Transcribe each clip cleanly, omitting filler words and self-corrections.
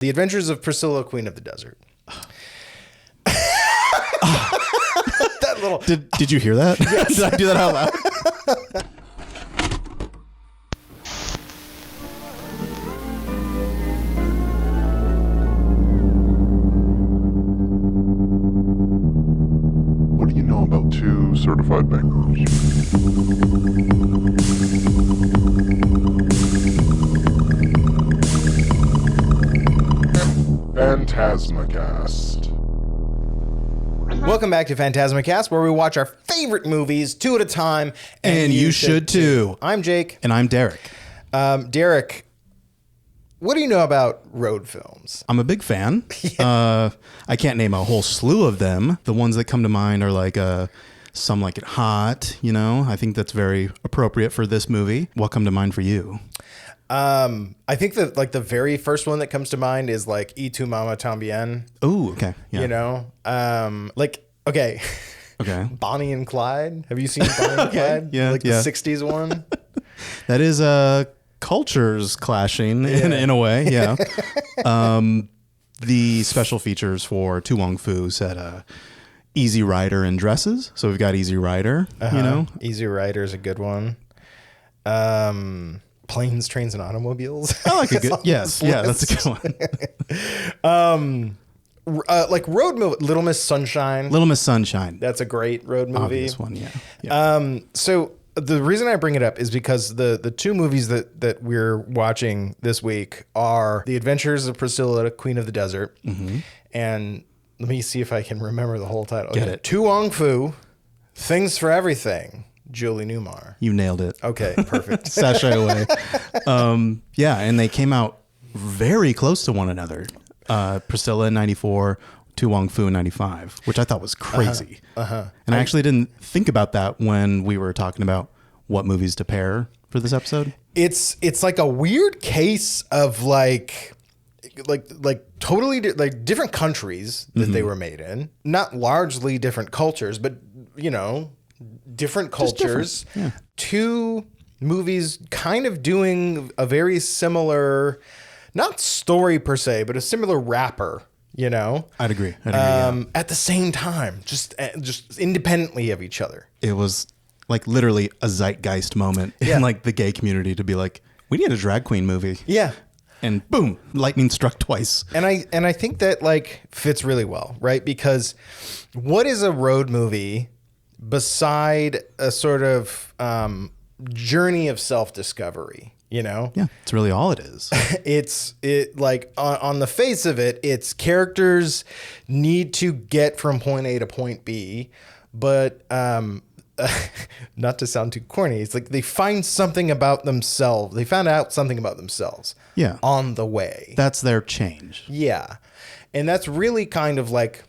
The Adventures of Priscilla, Queen of the Desert. That little... Did you hear that? Yes. Did I do that out loud? What do you know about two certified bankers? PhantasmaCast. Welcome back to PhantasmaCast, where we watch our favorite movies 2 at a time. And you should too. I'm Jake. And I'm Derek. Derek, what do you know about road films? I'm a big fan. I can't name a whole slew of them. The ones that come to mind are like Some Like It Hot, you know. I think that's very appropriate for this movie. What come to mind for you? I think that like the very first one that comes to mind is like Y Tu Mama Tambien. Oh, okay. Yeah. You know, okay. Bonnie and Clyde. Have you seen Bonnie and Clyde? Yeah, like yeah. the 60s one. That is cultures clashing in a way. Yeah. The special features for To Wong Foo said Easy Rider and dresses. So we've got Easy Rider, you know. Easy Rider is a good one. Planes, Trains, and Automobiles. I like a good, yes. Yeah, that's a good one. Like road movie, Little Miss Sunshine. Little Miss Sunshine. That's a great road movie. Obvious one, yeah. So the reason I bring it up is because the two movies that we're watching this week are The Adventures of Priscilla, Queen of the Desert, and let me see if I can remember the whole title. Get it. To Wong Foo, Things for Everything, Julie Newmar. You nailed it. Okay, perfect. Sashay away. Yeah, and they came out very close to one another. Priscilla in 94, To Wong Foo in 95, which I thought was crazy. And I actually didn't think about that when we were talking about what movies to pair for this episode. It's like a weird case of like totally like different countries that they were made in, not largely different cultures, but you know, different cultures. Yeah. Two movies kind of doing a very similar, not story per se, but a similar wrapper, you know? I'd agree. Yeah. At the same time, just independently of each other. It was like literally a zeitgeist moment in like the gay community to be like, we need a drag queen movie. Yeah. And boom, lightning struck twice. And I think that like fits really well, right? Because what is a road movie beside a sort of journey of self-discovery, you know? Yeah, it's really all it is. It like on the face of it, it's characters need to get from point A to point B, but not to sound too corny, it's like they find something about themselves. They found out something about themselves. Yeah. On the way. That's their change. Yeah. And that's really kind of like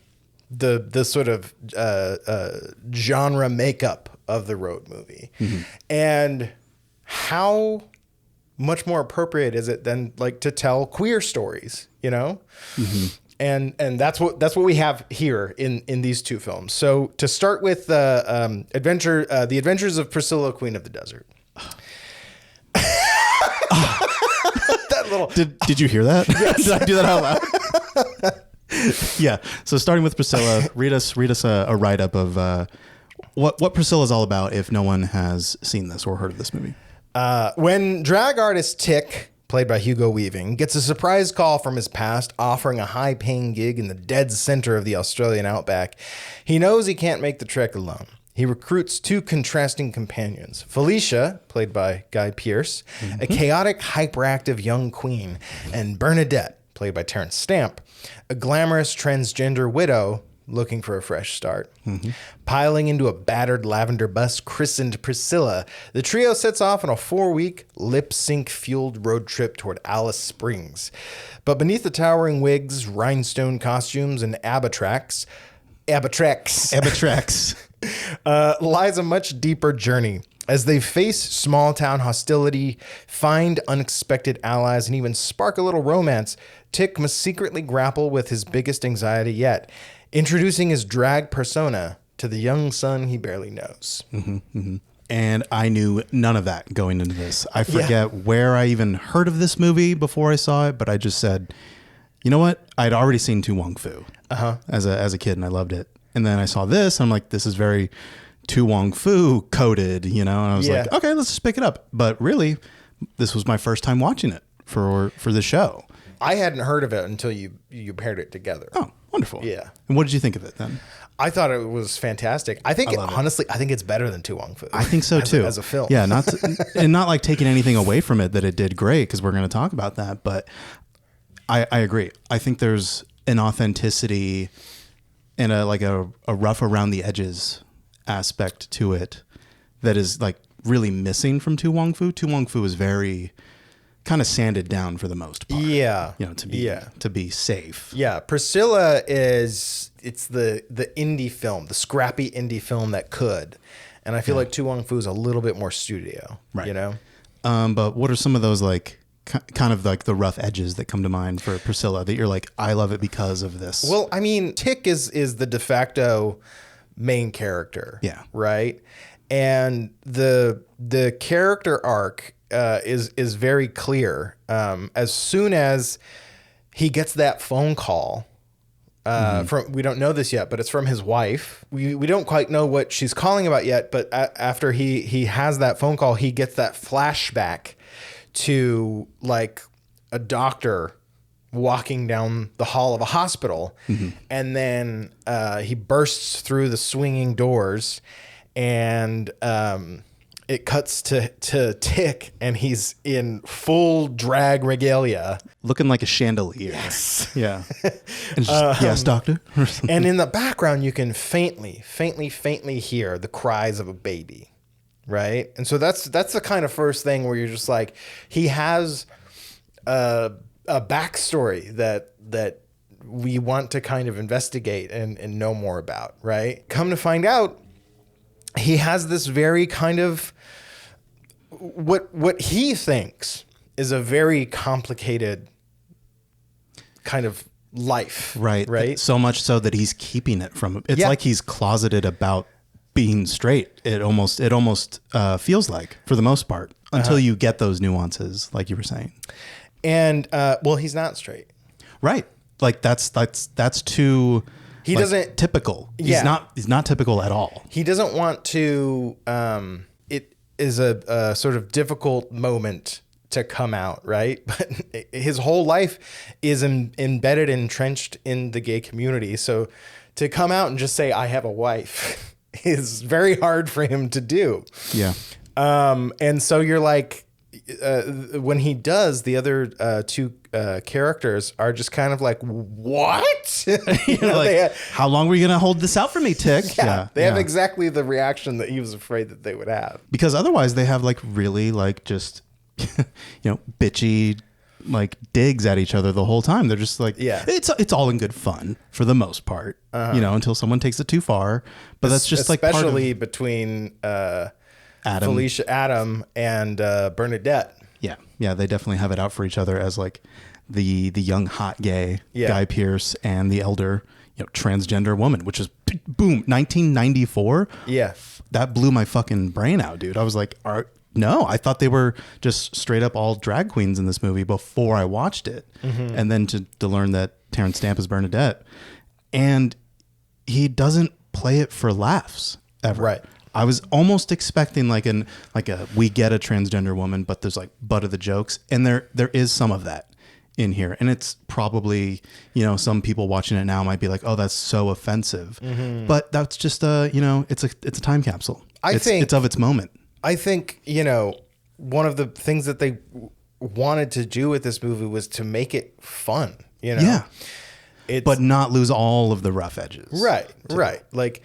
the sort of genre makeup of the road movie. And how much more appropriate is it than like to tell queer stories, you know? And that's what we have here in these two films. So to start with The Adventures of Priscilla, Queen of the Desert. That little Did you hear that? Yes. Did I do that out loud? Yeah. So starting with Priscilla, read us a write-up of what Priscilla is all about if no one has seen this or heard of this movie. When drag artist Tick, played by Hugo Weaving, gets a surprise call from his past offering a high-paying gig in the dead center of the Australian outback, he knows he can't make the trek alone. He recruits two contrasting companions, Felicia, played by Guy Pearce, a chaotic, hyperactive young queen, and Bernadette, played by Terrence Stamp, a glamorous transgender widow looking for a fresh start. Piling into a battered lavender bus christened Priscilla, the trio sets off on a 4-week lip-sync-fueled road trip toward Alice Springs. But beneath the towering wigs, rhinestone costumes, and abatraks, lies a much deeper journey. As they face small-town hostility, find unexpected allies, and even spark a little romance, Tick must secretly grapple with his biggest anxiety yet, introducing his drag persona to the young son he barely knows. And I knew none of that going into this. I forget where I even heard of this movie before I saw it, but I just said, you know what? I'd already seen To Wong Foo as a kid, and I loved it. And then I saw this, and I'm like, this is very To Wong Foo coded, you know? And I was like, okay, let's just pick it up. But really, this was my first time watching it for the show. I hadn't heard of it until you paired it together. Oh, wonderful. Yeah. And what did you think of it then? I thought it was fantastic. I think, honestly, I think it's better than To Wong Foo. I think so too. As a film. Yeah, and not like taking anything away from it that it did great, because we're going to talk about that. But I agree. I think there's an authenticity and a rough around the edges aspect to it that is like really missing from To Wong Foo. To Wong Foo is very kind of sanded down for the most part. Yeah. You know, to be safe. Yeah. Priscilla it's the indie film, the scrappy indie film that could. And I feel like To Wong Foo is a little bit more studio, right. You know? But what are some of those like kind of like the rough edges that come to mind for Priscilla that you're like, I love it because of this? Well, I mean, Tick is the de facto main character. Yeah. Right. And the character arc is very clear. As soon as he gets that phone call from, we don't know this yet, but it's from his wife. We don't quite know what she's calling about yet, but after he has that phone call, he gets that flashback to like a doctor walking down the hall of a hospital, and then he bursts through the swinging doors, and it cuts to Tick, and he's in full drag regalia, looking like a chandelier. Yes. Yeah. And just, yes, doctor. And in the background, you can faintly hear the cries of a baby, right? And so that's the kind of first thing where you're just like, he has a backstory that we want to kind of investigate and know more about, right? Come to find out, he has this very kind of what he thinks is a very complicated kind of life. Right. So much so that he's keeping it from him. It's like he's closeted about being straight. It almost feels like, for the most part, until you get those nuances, like you were saying. And well, he's not straight. Right. Like that's too he doesn't typical. He's not typical at all. He doesn't want to it is a sort of difficult moment to come out, right? But his whole life is embedded, entrenched in the gay community. So to come out and just say, I have a wife is very hard for him to do. Yeah. And so you're like, when he does, the other two characters are just kind of like, what? You know, like, how long were you going to hold this out for me, Tick? They have exactly the reaction that he was afraid that they would have. Because otherwise they have like really like just, bitchy like digs at each other the whole time. They're just like, it's all in good fun for the most part, until someone takes it too far. But that's just like part of, especially between Adam and Bernadette. Yeah, they definitely have it out for each other as like the young hot gay Guy Pearce and the elder transgender woman, which is boom 1994. Yeah, that blew my fucking brain out, dude. I was like, no, I thought they were just straight up all drag queens in this movie before I watched it. And then to learn that Terrence Stamp is Bernadette, and he doesn't play it for laughs ever. Right. I was almost expecting like a we get a transgender woman, but there's like butt of the jokes, and there is some of that in here, and it's probably some people watching it now might be like, oh, that's so offensive, but that's just it's a time capsule. I think it's of its moment. I think one of the things that they wanted to do with this movie was to make it fun. But not lose all of the rough edges. Right. Like.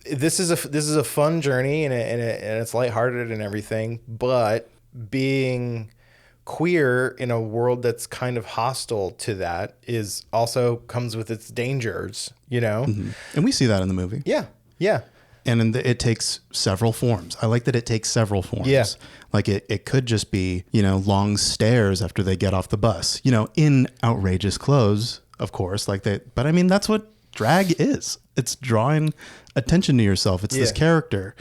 This is a fun journey and it's lighthearted and everything, but being queer in a world that's kind of hostile to that is also comes with its dangers, And we see that in the movie. Yeah. And it takes several forms. I like that it takes several forms. Yeah. Like it could just be, long stares after they get off the bus, in outrageous clothes, of course, but I mean, that's what drag is. It's drawing attention to yourself. It's this character.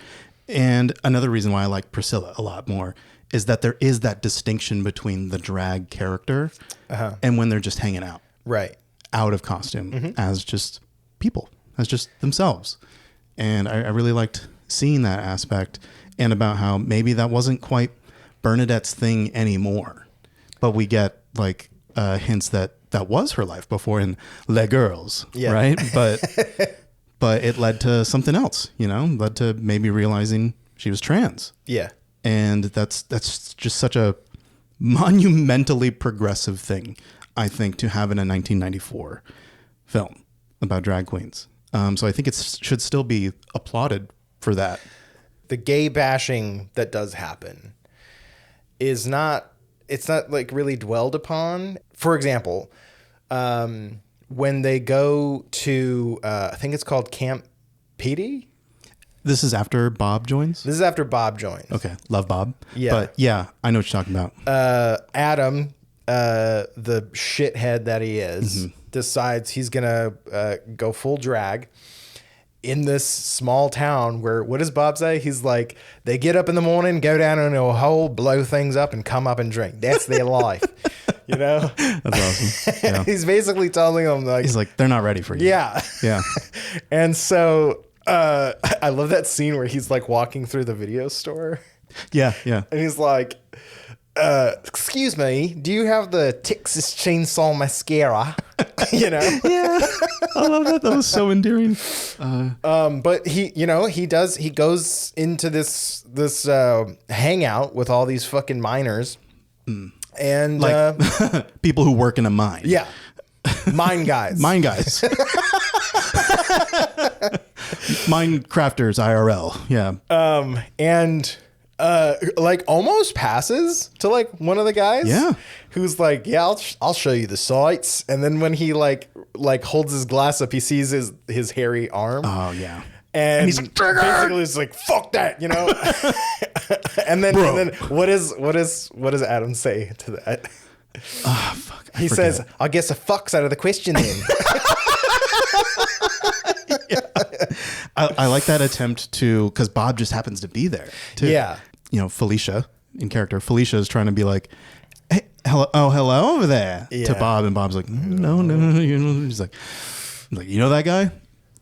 And another reason why I like Priscilla a lot more is that there is that distinction between the drag character and when they're just hanging out. Right. out of costume as just people, as just themselves. And I really liked seeing that aspect, and about how maybe that wasn't quite Bernadette's thing anymore, but we get like hints that was her life before in Les Girls, right? But it led to something else, led to maybe realizing she was trans. Yeah. And that's just such a monumentally progressive thing, I think, to have in a 1994 film about drag queens. So I think it should still be applauded for that. The gay bashing that does happen it's not like really dwelled upon. For example, when they go to, I think it's called Camp PD. This is after Bob joins? This is after Bob joins. Okay. Love Bob. Yeah. But yeah, I know what you're talking about. Adam, the shithead that he is, decides he's going to go full drag in this small town where, what does Bob say? He's like, they get up in the morning, go down into a hole, blow things up, and come up and drink. That's their life. That's awesome. Yeah. He's basically telling them, like, he's like, they're not ready for you. Yeah. Yeah. And so I love that scene where he's like walking through the video store. Yeah. Yeah. And he's like, excuse me, do you have the Texas Chainsaw Mascara? Yeah. I love that. That was so endearing. But he goes into this hangout with all these fucking miners. And like people who work in a mine. Yeah. Mine guys. Mine guys. Minecrafters IRL. Yeah. And like almost passes to like one of the guys. Yeah. Who's like, yeah, I'll show you the sights. And then when he like holds his glass up, he sees his hairy arm. Oh yeah. And he's like, triggered! Basically it's like, fuck that, and then what does Adam say to that? Oh fuck. He says, I guess a fuck's out of the question then. I like that attempt to, because Bob just happens to be there too. Yeah. Felicia in character. Felicia is trying to be like, hey, hello over there to Bob, and Bob's like, no. He's like, you know that guy?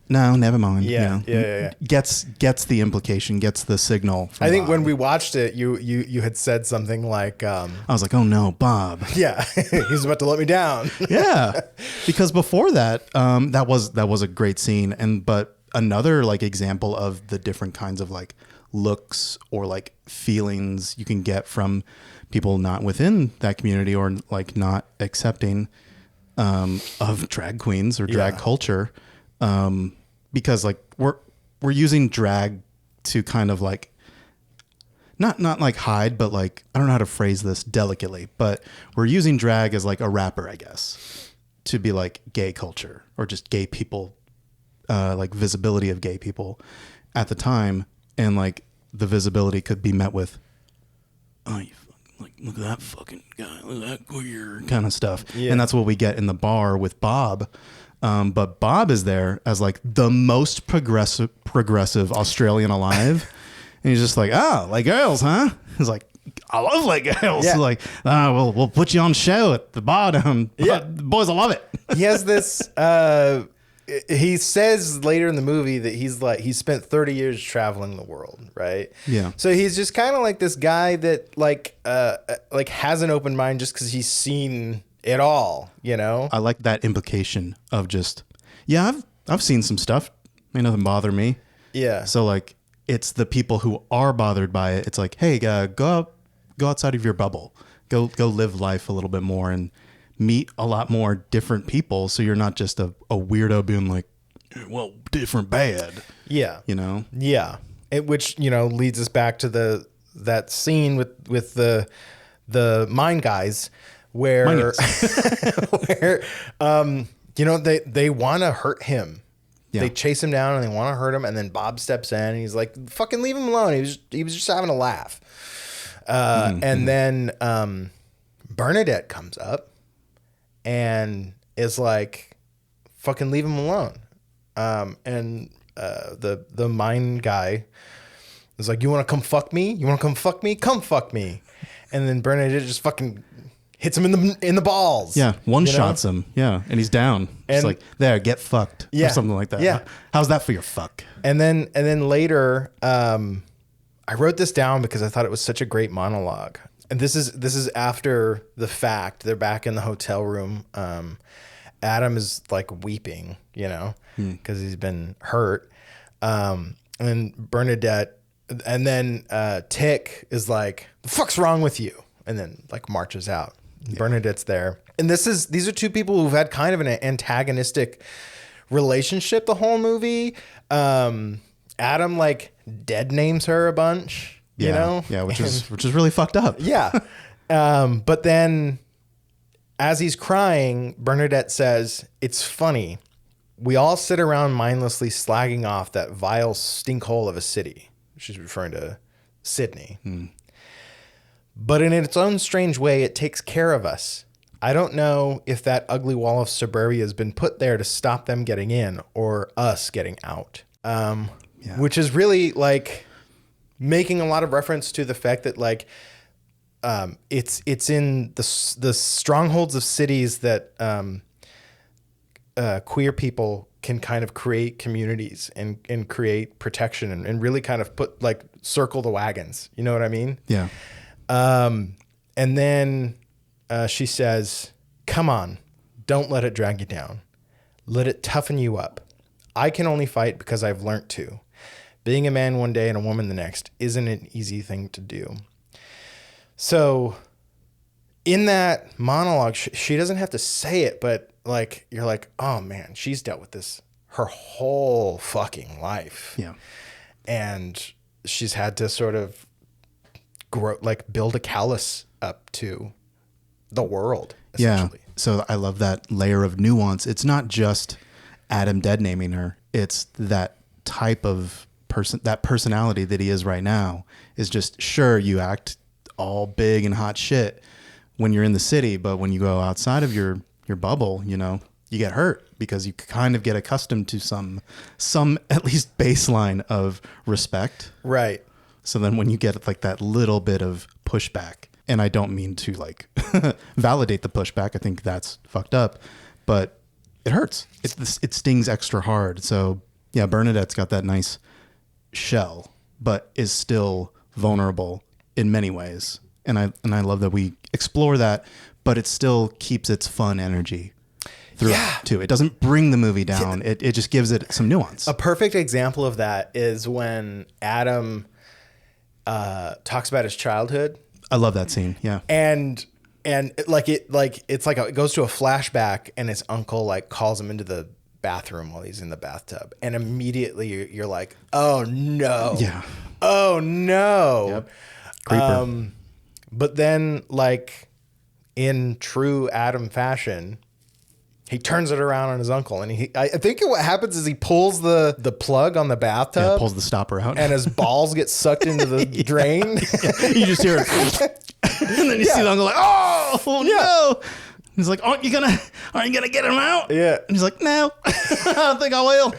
No, never mind. Yeah. Gets the implication, gets the signal. I think Bob. when we watched it, you had said something like, I was like, oh no, Bob. Yeah, he's about to let me down. Yeah, because before that, that was a great scene, but another like example of the different kinds of like looks or like feelings you can get from people not within that community or like not accepting of drag queens or drag culture. Because like we're using drag to kind of like not like hide, but like, I don't know how to phrase this delicately, but we're using drag as like a wrapper, I guess, to be like gay culture or just gay people, like visibility of gay people at the time. And like the visibility could be met with, oh, you like, look at that fucking guy, look at that queer kind of stuff. Yeah. And that's what we get in the bar with Bob. But Bob is there as like the most progressive Australian alive. And he's just like, oh, like girls, huh? He's like, I love like girls. Yeah. Like, we'll put you on show at the bottom. Yeah. The boys will love it. He has this, he says later in the movie that he spent 30 years traveling the world, right? Yeah. So he's just kind of like this guy that like has an open mind just because he's seen it all, I like that implication of just, yeah, I've seen some stuff. Ain't nothing bother me. Yeah. So like, it's the people who are bothered by it. It's like, hey, go outside of your bubble. Go live life a little bit more and meet a lot more different people. So you're not just a weirdo being like, well, different bad. Yeah. Yeah. Which, leads us back to that scene with the mine guys where they want to hurt him. Yeah. They chase him down and they want to hurt him, and then Bob steps in and he's like, fucking leave him alone. He was just having a laugh. And then Bernadette comes up and is like, fucking leave him alone. And the mine guy is like, you want to come fuck me? You want to come fuck me? Come fuck me. And then Bernadette just fucking hits him in the balls. Yeah, one shots him. Yeah, and he's down. It's And- like, there, get fucked, or something like that. Yeah. How's that for your fuck? And then later, I wrote this down because I thought it was such a great monologue. And this is after the fact. They're back in the hotel room. Adam is like weeping, because he's been hurt. And Bernadette, and then Tick is like, "The fuck's wrong with you?" And then like marches out. Bernadette's there, and these are two people who've had kind of an antagonistic relationship the whole movie. Adam like dead names her a bunch, Yeah, which is really fucked up. Yeah. But then as he's crying, Bernadette says, "It's funny. We all sit around mindlessly slagging off that vile stinkhole of a city." She's referring to Sydney. "But in its own strange way, it takes care of us. I don't know if that ugly wall of suburbia has been put there to stop them getting in or us getting out." Which is really like making a lot of reference to the fact that like it's in the strongholds of cities that queer people can kind of create communities and create protection and really kind of put like circle the wagons. You know what I mean? Yeah. And then she says, "Come on, don't let it drag you down. Let it toughen you up. I can only fight because I've learned to. Being a man one day and a woman the next isn't an easy thing to do." So in that monologue, she doesn't have to say it, but like, you're like, oh man, she's dealt with this her whole fucking life. Yeah. And she's had to sort of grow, like build a callus up to the world, essentially. Yeah. So I love that layer of nuance. It's not just Adam dead naming her. It's that type of person, that personality that he is right now is just, sure, you act all big and hot shit when you're in the city, but when you go outside of your bubble, you get hurt because you kind of get accustomed to some at least baseline of respect. Right. So then when you get like that little bit of pushback, and I don't mean to like validate the pushback, I think that's fucked up, but it hurts. It stings extra hard. So yeah, Bernadette's got that nice shell, but is still vulnerable in many ways. And I love that we explore that, but it still keeps its fun energy throughout too. It doesn't bring the movie down. It just gives it some nuance. A perfect example of that is when Adam talks about his childhood. I love that scene. Yeah. And it goes to a flashback, and his uncle like calls him into the bathroom while he's in the bathtub, and immediately you're like, oh no. Yeah. Oh no. Yep. Creeper. But then like in true Adam fashion, he turns it around on his uncle, and I think what happens is he pulls the plug on the bathtub. Yeah, pulls the stopper out, and his balls get sucked into the drain. You just hear it, and then you see the uncle like, oh no. He's like, aren't you gonna get him out? Yeah. And he's like, no, I don't think I will.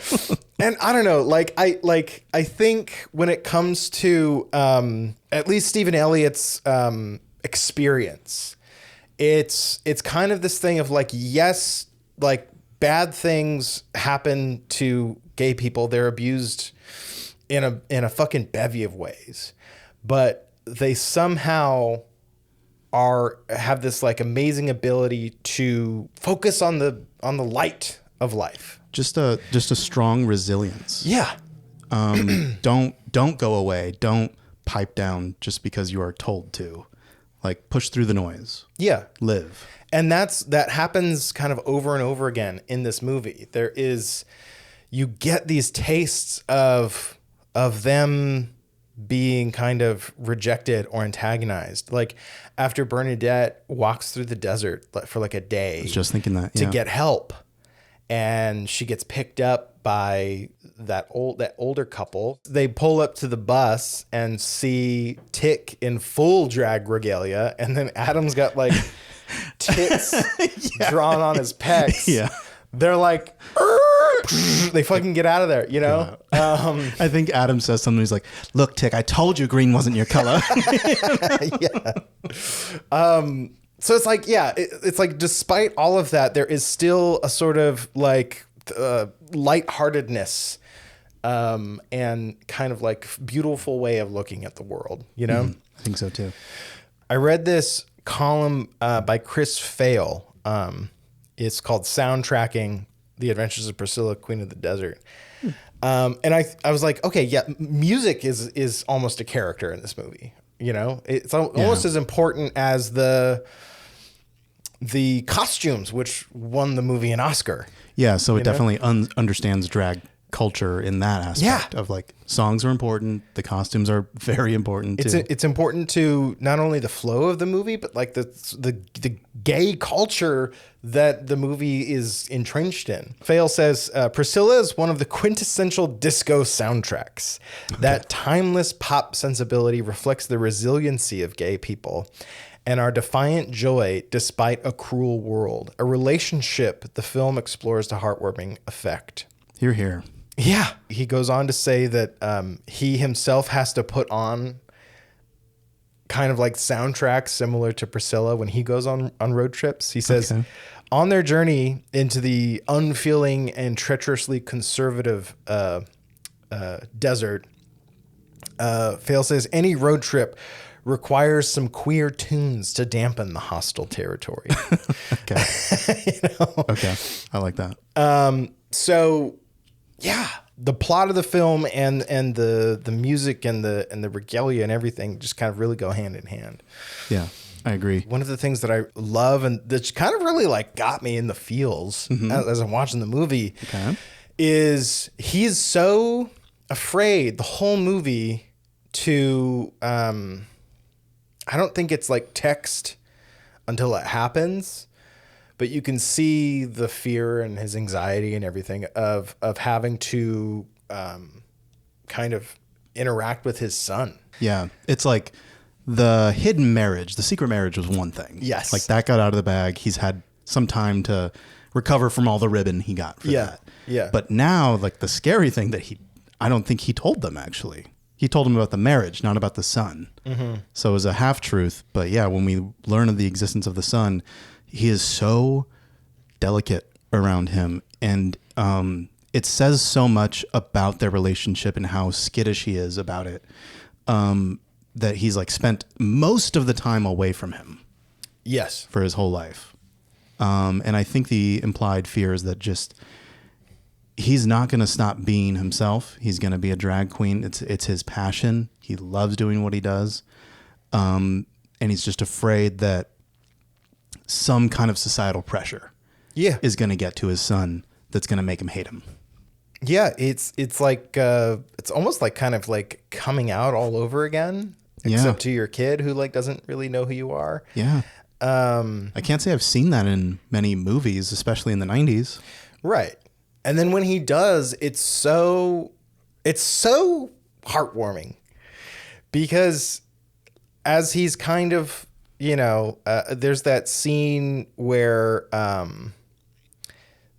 And I don't know, I think when it comes to at least Stephen Elliott's experience, it's kind of this thing of like, yes, like bad things happen to gay people. They're abused in a fucking bevy of ways, but they somehow have this like amazing ability to focus on the light of life. Just a strong resilience. Yeah. Don't go away. Don't pipe down just because you are told to. Like, push through the noise. Yeah. Live. And that happens kind of over and over again in this movie. You get these tastes of them being kind of rejected or antagonized. Like after Bernadette walks through the desert for like a day. I was just thinking that. To get help. And she gets picked up by that older couple. They pull up to the bus and see Tick in full drag regalia, and then Adam's got like tits drawn on his pecs. Yeah. They're like, they fucking get out of there, you know? Yeah. I think Adam says something. He's like, look, Tick, I told you green wasn't your color. Yeah. So it's like, yeah, it's like despite all of that, there is still a sort of like lightheartedness and kind of like beautiful way of looking at the world, you know? I think so too. I read this column by Chris Fail. It's called Soundtracking The Adventures of Priscilla, Queen of the Desert. And I was like, okay, yeah, music is almost a character in this movie. You know, it's almost as important as the costumes, which won the movie an Oscar. Yeah, so it definitely understands drag culture in that aspect of like songs are important, the costumes are very important too. It's important to not only the flow of the movie, but like the gay culture that the movie is entrenched in. Fail says Priscilla is one of the quintessential disco soundtracks. That timeless pop sensibility reflects the resiliency of gay people and our defiant joy despite a cruel world. A relationship the film explores to heartwarming effect. Hear, hear. Yeah. He goes on to say that he himself has to put on kind of like soundtracks similar to Priscilla when he goes on road trips. He says, on their journey into the unfeeling and treacherously conservative desert, Fail says, any road trip requires some queer tunes to dampen the hostile territory. Okay. Okay. I like that. So yeah, the plot of the film and the music and the regalia and everything just kind of really go hand in hand. Yeah, I agree. One of the things that I love and that's kind of really like got me in the feels as I'm watching the movie is he's so afraid the whole movie to I don't think it's like text until it happens, but you can see the fear and his anxiety and everything of having to kind of interact with his son. Yeah. It's like the hidden marriage, the secret marriage was one thing. Yes. Like that got out of the bag. He's had some time to recover from all the ribbon he got for that. Yeah. But now like the scary thing that I don't think he told them actually. He told them about the marriage, not about the son. So it was a half truth. But yeah, when we learn of the existence of the son, he is so delicate around him. And it says so much about their relationship and how skittish he is about it, that he's like spent most of the time away from him. Yes. For his whole life. And I think the implied fear is that just he's not going to stop being himself. He's going to be a drag queen. It's his passion. He loves doing what he does. And he's just afraid that some kind of societal pressure is going to get to his son that's going to make him hate him. Yeah, it's like it's almost like kind of like coming out all over again, except to your kid who like doesn't really know who you are. Yeah. I can't say I've seen that in many movies, especially in the 90s. Right. And then when he does, it's so heartwarming because as he's kind of, there's that scene where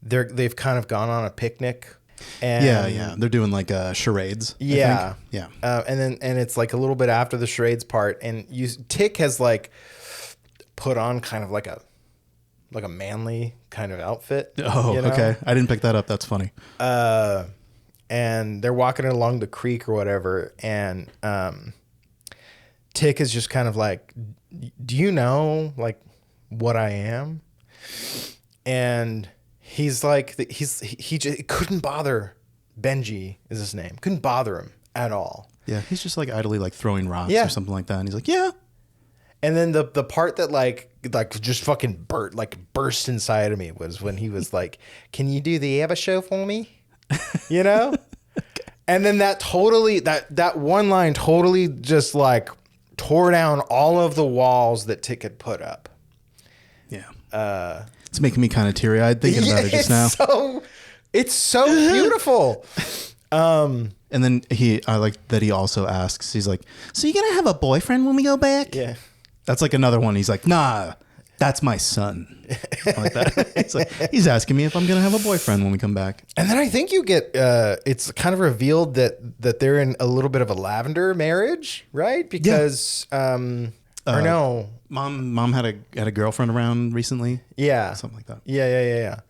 they've kind of gone on a picnic. And they're doing like charades. Yeah. I think. And it's like a little bit after the charades part, and Tick has like put on kind of like a manly kind of outfit. Oh, okay. I didn't pick that up. That's funny. And they're walking along the creek or whatever, and Tick is just kind of like, do you know like what I am? And he's like, he just couldn't bother. Benji is his name. Couldn't bother him at all. Yeah, he's just like idly like throwing rocks or something like that, and he's like, yeah. And then the part that like just fucking burst inside of me was when he was like, "Can you do the ABBA show for me?" And then that one line totally just like tore down all of the walls that Tick had put up. Yeah. It's making me kind of teary-eyed thinking about it just now. It's so beautiful. And then I like that he also asks, he's like, so you gonna have a boyfriend when we go back? Yeah. That's like another one. He's like, nah, that's my son. Like that. He's asking me if I'm gonna have a boyfriend when we come back. And then I think you get it's kind of revealed that they're in a little bit of a lavender marriage, right? Because or no. Mom had a girlfriend around recently. Yeah. Something like that. Yeah.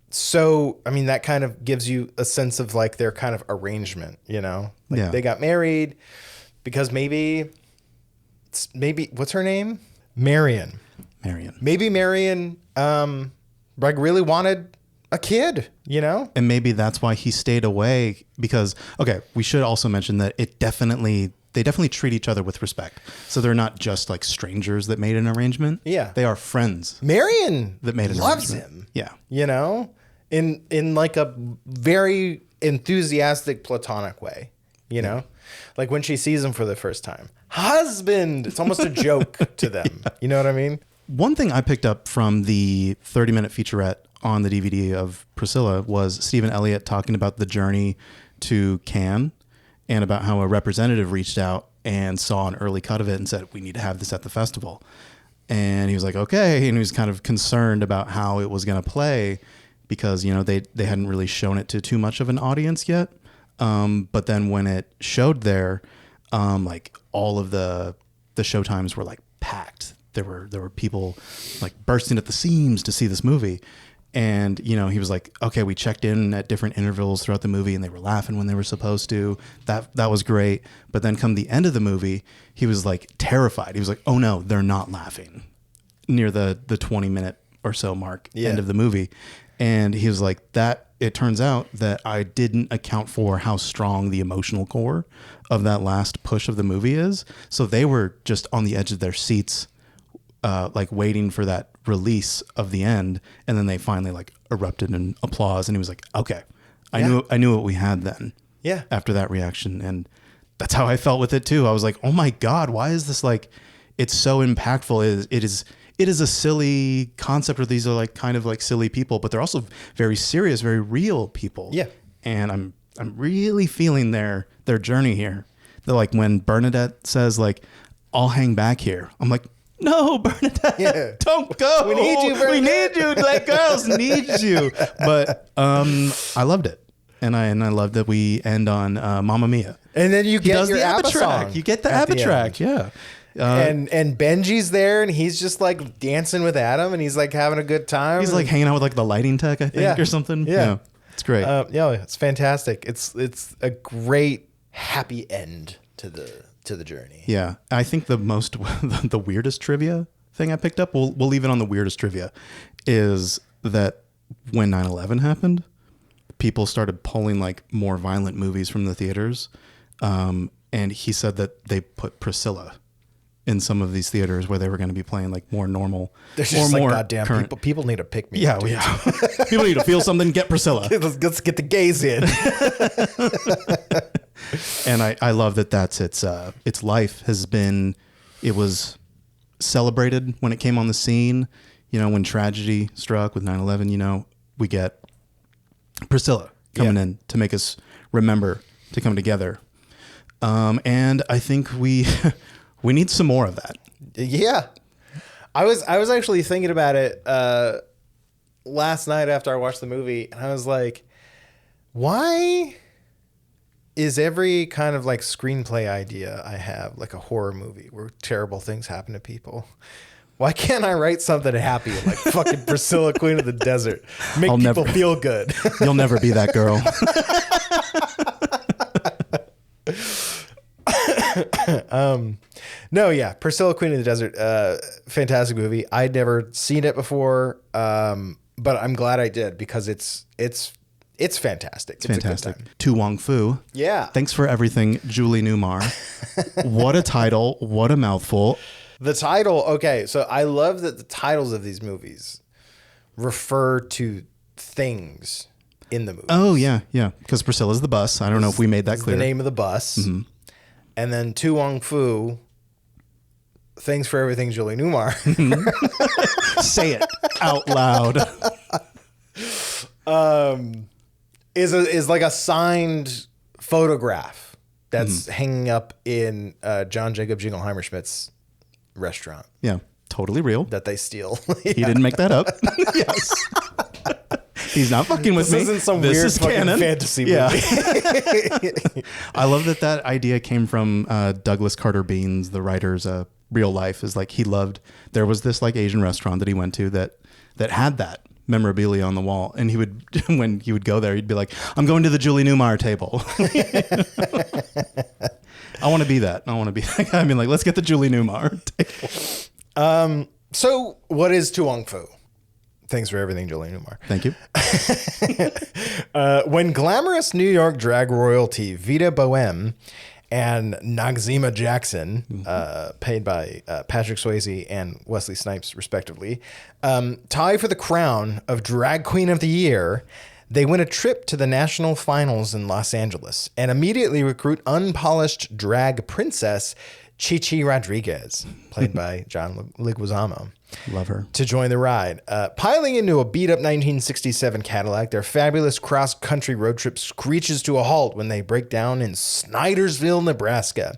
So, I mean, that kind of gives you a sense of like their kind of arrangement, you know? Like Yeah. they got married because maybe, what's her name? Marion. Maybe Marion, like really wanted a kid, you know? And maybe that's why he stayed away because, okay, we should also mention that they definitely treat each other with respect. So they're not just like strangers that made an arrangement. Yeah. They are friends. Marion that made an loves arrangement. him. Yeah. You know? In like a very enthusiastic platonic way, you know? Like when she sees him for the first time. Husband! It's almost a joke to them. Yeah. You know what I mean? One thing I picked up from the 30-minute featurette on the DVD of Priscilla was Stephen Elliott talking about the journey to Cannes and about how a representative reached out and saw an early cut of it and said, we need to have this at the festival. And he was like, okay. And he was kind of concerned about how it was going to play because, you know, they hadn't really shown it to too much of an audience yet. But then when it showed there, like all of the showtimes were like packed. There were people like bursting at the seams to see this movie. And, you know, he was like, okay, we checked in at different intervals throughout the movie and they were laughing when they were supposed to. That was great. But then come the end of the movie, he was like terrified. He was like, oh no, they're not laughing near the 20-minute or so mark, end of the movie. And he was like, it turns out that I didn't account for how strong the emotional core of that last push of the movie is. So they were just on the edge of their seats, like waiting for that release of the end. And then they finally like erupted in applause. And he was like, okay, I knew what we had then. Yeah. After that reaction. And that's how I felt with it too. I was like, oh my God, why is this like, it's so impactful. It is a silly concept where these are like kind of like silly people, but they're also very serious, very real people. Yeah. And I'm really feeling their journey here. They're like when Bernadette says like, I'll hang back here. I'm like, no, Bernadette, don't go. We need you, Bernadette. We need you. Like girls need you. But I loved it. And I loved that we end on Mamma Mia. And then you get your the ABBA track. song. You get the ABBA track. Yeah. And Benji's there and he's just like dancing with Adam and he's like having a good time. He's like hanging out with like the lighting tech, I think, or something. Yeah. It's great. It's fantastic. It's a great happy end to the journey. Yeah. I think the weirdest trivia thing I picked up, we'll leave it on the weirdest trivia, is that when 9/11 happened, people started pulling like more violent movies from the theaters. And he said that they put Priscilla in some of these theaters where they were going to be playing like more normal. There's just or like more goddamn current. People need to pick me. Yeah, up, dude. yeah. People need to feel something. Get Priscilla. Let's get the gays in. And I love that that's its life has been. It was celebrated when it came on the scene. You know, when tragedy struck with 9/11. You know, we get Priscilla coming in to make us remember to come together. And I think we need some more of that. Yeah. I was actually thinking about it last night after I watched the movie, and I was like, why is every kind of like screenplay idea I have like a horror movie where terrible things happen to people? Why can't I write something happy like fucking Priscilla, Queen of the Desert? Make people feel good. You'll never be that girl. No, yeah, Priscilla, Queen of the Desert, fantastic movie. I'd never seen it before, but I'm glad I did because it's fantastic. It's Fantastic. A good time. To Wong Foo. Yeah. Thanks for everything, Julie Newmar. What a title. What a mouthful. The title, okay, so I love that the titles of these movies refer to things in the movie. Oh, yeah, yeah. Because Priscilla's the bus. I don't know if we made that clear. The name of the bus. Mm-hmm. And then To Wong Foo, thanks for everything, Julie Newmar. Say it out loud. Is like a signed photograph that's hanging up in John Jacob Jingleheimer Schmidt's restaurant. Yeah, totally real. That they steal. He didn't make that up. Yes. He's not fucking with me. This isn't some This weird is fucking canon. fantasy Yeah. movie. I love that idea came from Douglas Carter Beans, the writer's real life. Is like there was this like Asian restaurant that he went to that had that memorabilia on the wall, and he would when he would go there, he'd be like, "I'm going to the Julie Newmar table." I want to be that. I want to be. I mean, like, let's get the Julie Newmar table. So, what is To Wong Foo? Thanks for everything, Julie Newmar. Thank you. When glamorous New York drag royalty Vita Boheme and Noxzema Jackson, paid by Patrick Swayze and Wesley Snipes, respectively, tie for the crown of Drag Queen of the Year, they win a trip to the national finals in Los Angeles and immediately recruit unpolished drag princess Chichi Rodriguez, played by John Leguizamo. Love her. To join the ride. Piling into a beat-up 1967 Cadillac, their fabulous cross-country road trip screeches to a halt when they break down in Snydersville, Nebraska,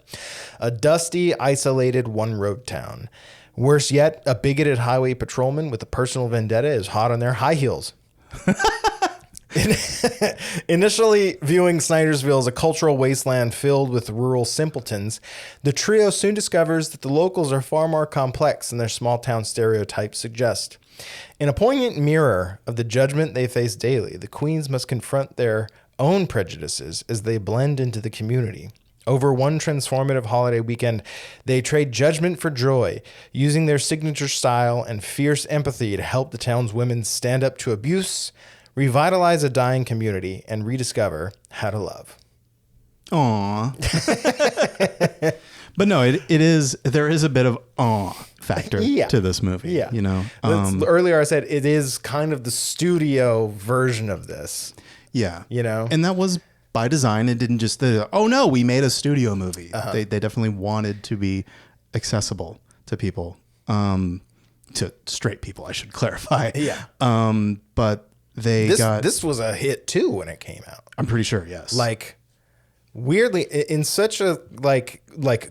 a dusty, isolated one-road town. Worse yet, a bigoted highway patrolman with a personal vendetta is hot on their high heels. Initially viewing Snydersville as a cultural wasteland filled with rural simpletons, the trio soon discovers that the locals are far more complex than their small town stereotypes suggest. In a poignant mirror of the judgment they face daily, the queens must confront their own prejudices as they blend into the community. Over one transformative holiday weekend, they trade judgment for joy, using their signature style and fierce empathy to help the town's women stand up to abuse, revitalize a dying community, and rediscover how to love. Aw. But no, there is a bit of aw factor to this movie. Yeah. You know, earlier I said it is kind of the studio version of this. Yeah. You know? And that was by design. It didn't just, oh no, we made a studio movie. They definitely wanted to be accessible to people, to straight people, I should clarify. Yeah. But this was a hit too when it came out. I'm pretty sure, yes. Like, weirdly, in such a like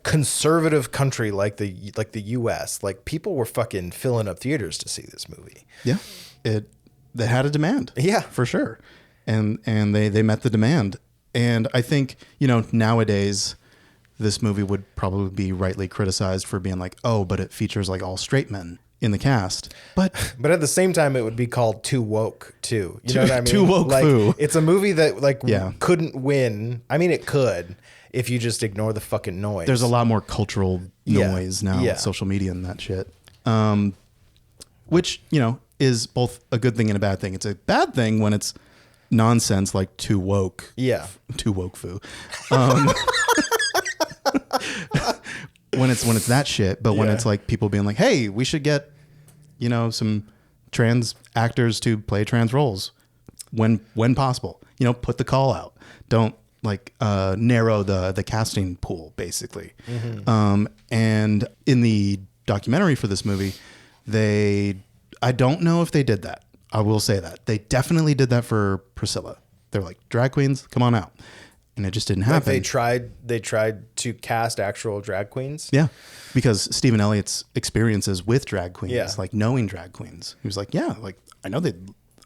conservative country like the US, like people were fucking filling up theaters to see this movie. Yeah. They had a demand. Yeah. For sure. And they met the demand. And I think, nowadays this movie would probably be rightly criticized for being like, oh, but it features like all straight men in the cast. But at the same time, it would be called Too Woke too. You know what I mean? Too Woke like, Foo. It's a movie that couldn't win. I mean, it could if you just ignore the fucking noise. There's a lot more cultural noise now with social media and that shit. Which, is both a good thing and a bad thing. It's a bad thing when it's nonsense like Too Woke. Yeah. Too Woke Foo. When it's that shit, but when it's like people being like, hey, we should get, some trans actors to play trans roles when possible, put the call out. Don't like narrow the casting pool, basically. Mm-hmm. And in the documentary for this movie, I don't know if they did that. I will say that they definitely did that for Priscilla. They're like, drag queens, come on out. And it just didn't happen. They tried to cast actual drag queens. Yeah. Because Stephen Elliott's experiences with drag queens, like knowing drag queens, he was like, yeah, like I know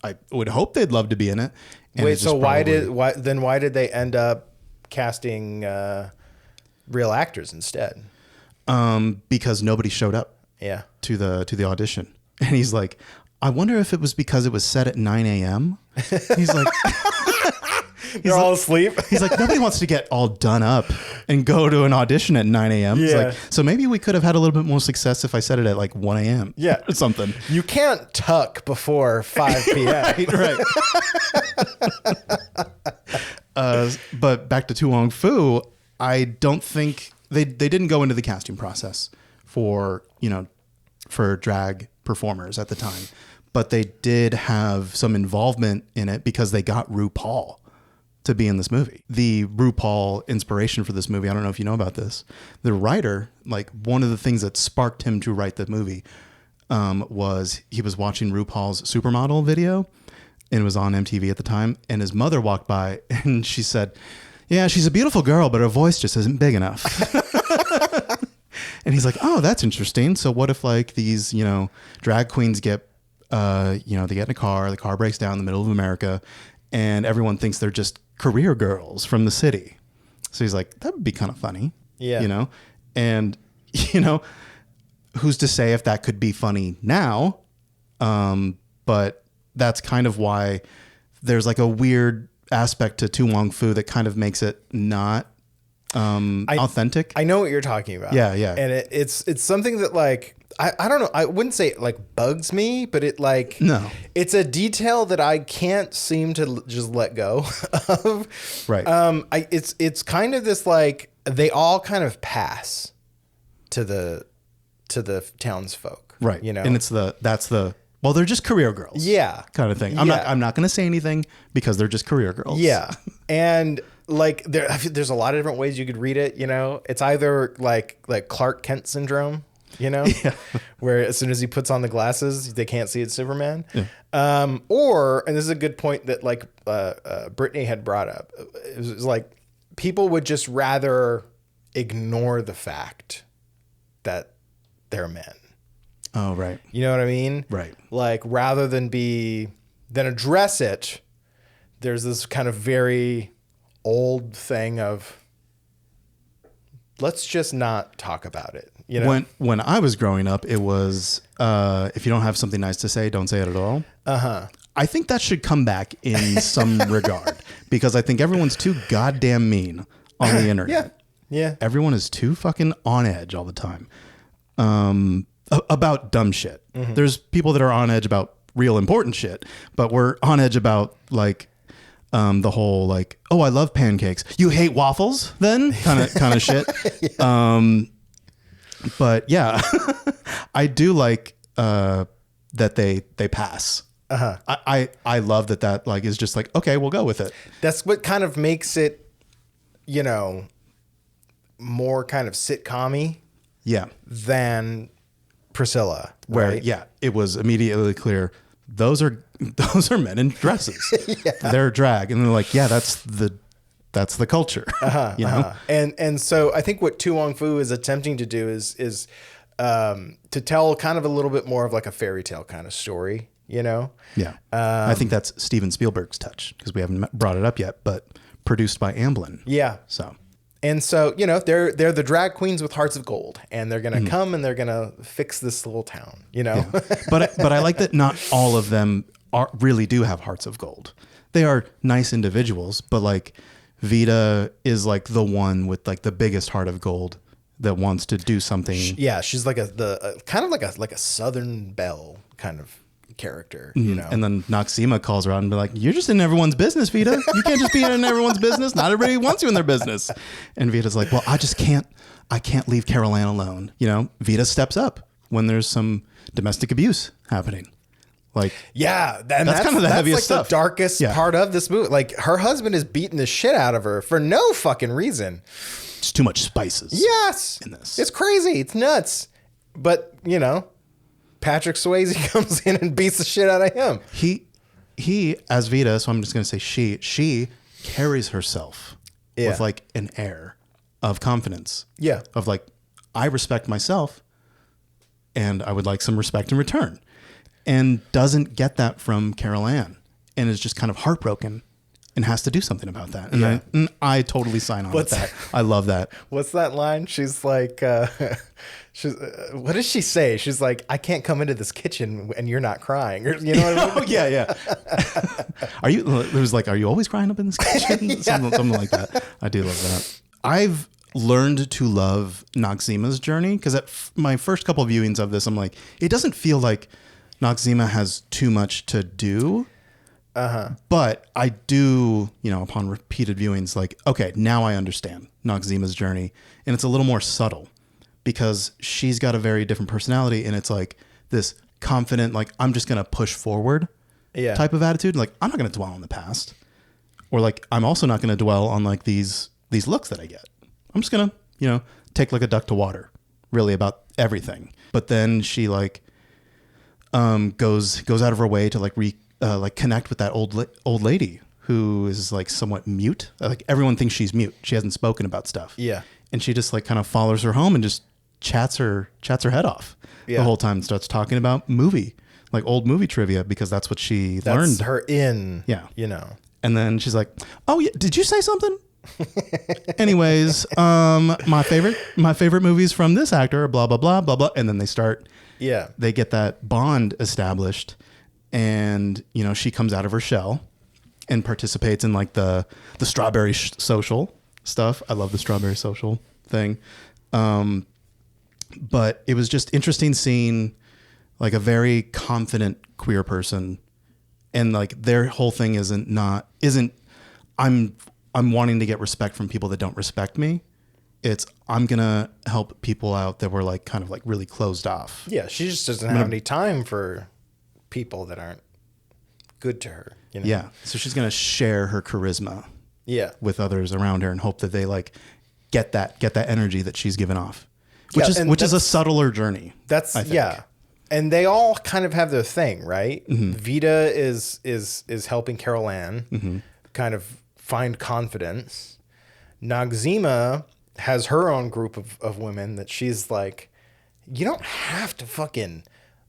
I would hope they'd love to be in it. And wait, so why did they end up casting real actors instead? Because nobody showed up. Yeah. To the audition. And he's like, I wonder if it was because it was set at 9 a.m. He's like, They're all asleep. He's like, nobody wants to get all done up and go to an audition at 9 a.m. Yeah. He's like, so maybe we could have had a little bit more success if I said it at like 1 a.m. Yeah. Or something. You can't tuck before 5 p.m. Right. But back to To Wong Foo, I don't think they didn't go into the casting process for drag performers at the time, but they did have some involvement in it because they got RuPaul to be in this movie. The RuPaul inspiration for this movie, I don't know if you know about this, the writer, like one of the things that sparked him to write the movie was he was watching RuPaul's Supermodel video, and it was on MTV at the time, and his mother walked by and she said, yeah, she's a beautiful girl, but her voice just isn't big enough. And he's like, oh, that's interesting. So what if like these, drag queens get they get in a car, the car breaks down in the middle of America, and everyone thinks they're just career girls from the city. So he's like, that would be kind of funny. Yeah. And, who's to say if that could be funny now? But that's kind of why there's like a weird aspect to To Wong Foo that kind of makes it not authentic. I know what you're talking about. Yeah, yeah. And it's something that like I don't know. I wouldn't say it like bugs me, but it like No. It's a detail that I can't seem to just let go of. Right. It's kind of this like they all kind of pass to the townsfolk. Right. You know. And well, they're just career girls. Yeah. Kind of thing. I'm not going to say anything because they're just career girls. Yeah. And like there's a lot of different ways you could read it, It's either like Clark Kent syndrome, where as soon as he puts on the glasses, they can't see it's Superman. Yeah. Or, and this is a good point that like Brittany had brought up. It was like people would just rather ignore the fact that they're men. Oh, right. You know what I mean? Right. Like rather than address it, there's this kind of very old thing of let's just not talk about it. When I was growing up, it was if you don't have something nice to say, don't say it at all. I think that should come back in some regard because I think everyone's too goddamn mean on the internet. Yeah. Everyone is too fucking on edge all the time. About dumb shit. Mm-hmm. There's people that are on edge about real important shit, but we're on edge about like the whole like, oh, I love pancakes. You hate waffles then? Kind of shit. Yeah. But yeah, I do like that they pass. I love that like is just like, okay, we'll go with it. That's what kind of makes it, more kind of sitcom-y. Yeah. Than Priscilla, where right? It was immediately clear those are men in dresses. They're drag, and they're like, yeah, that's the culture. And so I think what To Wong Foo is attempting to do is to tell kind of a little bit more of like a fairy tale kind of story, Yeah. I think that's Steven Spielberg's touch because we haven't brought it up yet, but produced by Amblin. Yeah. And so, they're the drag queens with hearts of gold, and they're going to come and they're going to fix this little town, Yeah. But I like that not all of them really do have hearts of gold. They are nice individuals, but like Vita is like the one with like the biggest heart of gold that wants to do something. Yeah, she's like kind of like a Southern Belle kind of character, And then Noxzema calls her out and be like, you're just in everyone's business, Vita. You can't just be in everyone's business. Not everybody wants you in their business. And Vita's like, well, I can't leave Carol Ann alone. Vita steps up when there's some domestic abuse happening. Like, yeah, that's kind of the heaviest like stuff. The darkest part of this movie. Like her husband is beating the shit out of her for no fucking reason. It's too much spices. Yes. In this. It's crazy. It's nuts. But, Patrick Swayze comes in and beats the shit out of him. He as Vita, so I'm just going to say she carries herself with like an air of confidence. Yeah. Of like, I respect myself and I would like some respect in return. And doesn't get that from Carol Ann and is just kind of heartbroken and has to do something about that. And I totally sign on with that. I love that. What's that line? She's like, what does she say? She's like, I can't come into this kitchen and you're not crying. Or, you know what I mean? Oh, yeah. It was like, are you always crying up in this kitchen? Something like that. I do love that. I've learned to love Noxzema's journey because at my first couple of viewings of this, I'm like, it doesn't feel like Noxzema has too much to do. But I do, upon repeated viewings, like, okay, now I understand Noxzema's journey. And it's a little more subtle because she's got a very different personality. And it's like this confident, like, I'm just going to push forward type of attitude. Like, I'm not going to dwell on the past. Or like, I'm also not going to dwell on like these looks that I get. I'm just going to, take like a duck to water, really about everything. But then she like goes out of her way to like connect with that old lady who is like somewhat mute. Like everyone thinks she's mute. She hasn't spoken about stuff. Yeah. And she just like kind of follows her home and just chats her head off the whole time and starts talking about movie like old movie trivia because that's what she That's learned. her in. Yeah. You know. And then she's like, "Oh yeah, did you say something?" Anyways, my favorite movies from this actor, blah blah blah blah blah, and then they get that bond established, and you know she comes out of her shell and participates in like the strawberry social stuff. I love the strawberry social thing, but it was just interesting seeing like a very confident queer person, and like their whole thing isn't I'm wanting to get respect from people that don't respect me. It's I'm gonna help people out that were like kind of like really closed off. Yeah, she just doesn't have any time for people that aren't good to her. You know? Yeah, so she's gonna share her charisma. Yeah. With others around her and hope that they like get that energy that she's given off, which is a subtler journey. That's and they all kind of have their thing, right? Vita is helping Carol Ann kind of find confidence. Noxzema has her own group of women that she's like, you don't have to fucking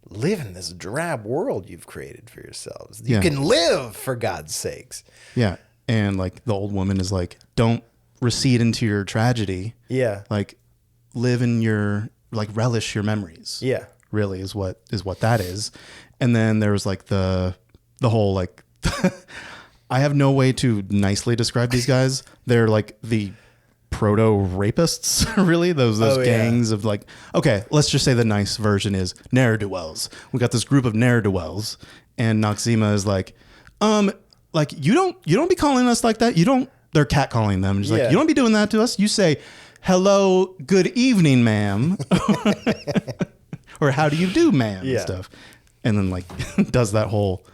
live in this drab world you've created for yourselves. You can live, for God's sakes. Yeah. And like the old woman is like, don't recede into your tragedy. Yeah. Like live in your, like relish your memories. Yeah. Really is what that is. And then there was like the whole like, I have no way to nicely describe these guys. They're like the proto rapists, really. Those gangs of like, okay, let's just say the nice version is ne'er-do-wells. We got this group of ne'er-do-wells, and Noxzema is like you don't be calling us like that. They're catcalling them. She's like, you don't be doing that to us. You say, hello, good evening, ma'am. Or how do you do, ma'am? And stuff. And then like does that whole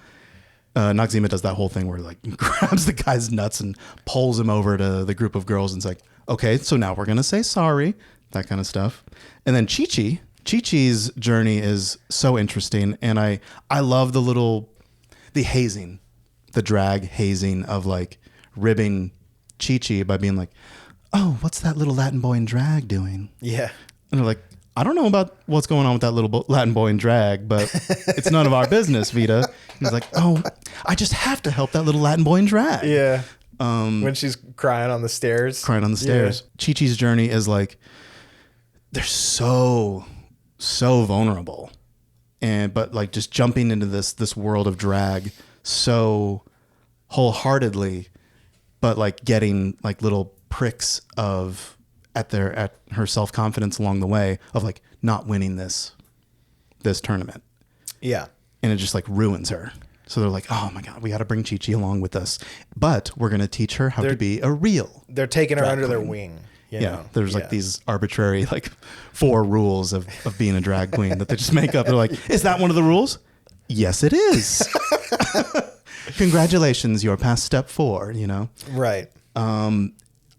Noxzema does that whole thing where like grabs the guy's nuts and pulls him over to the group of girls and it's like, okay, so now we're gonna say sorry, that kind of stuff. And then Chi-Chi's journey is so interesting, and I love the hazing, the drag hazing of like ribbing Chi-Chi by being like, oh, what's that little Latin boy in drag doing? Yeah. And they're like, I don't know about what's going on with that little Latin boy in drag, but it's none of our business, Vita. And he's like, oh, I just have to help that little Latin boy in drag. Yeah. When she's crying on the stairs. Chi-Chi's journey is like, they're so vulnerable. But like just jumping into this world of drag so wholeheartedly, but like getting like little pricks at her self-confidence along the way of like not winning this tournament. Yeah. And it just like ruins her. So they're like, oh my God, we got to bring Chi-Chi along with us, but we're going to teach her how to be a real. They're taking her under their wing. You know? There's like these arbitrary like 4 rules of being a drag queen that they just make up. They're like, is that one of the rules? Yes, it is. Congratulations, you're past step 4, you know? Right.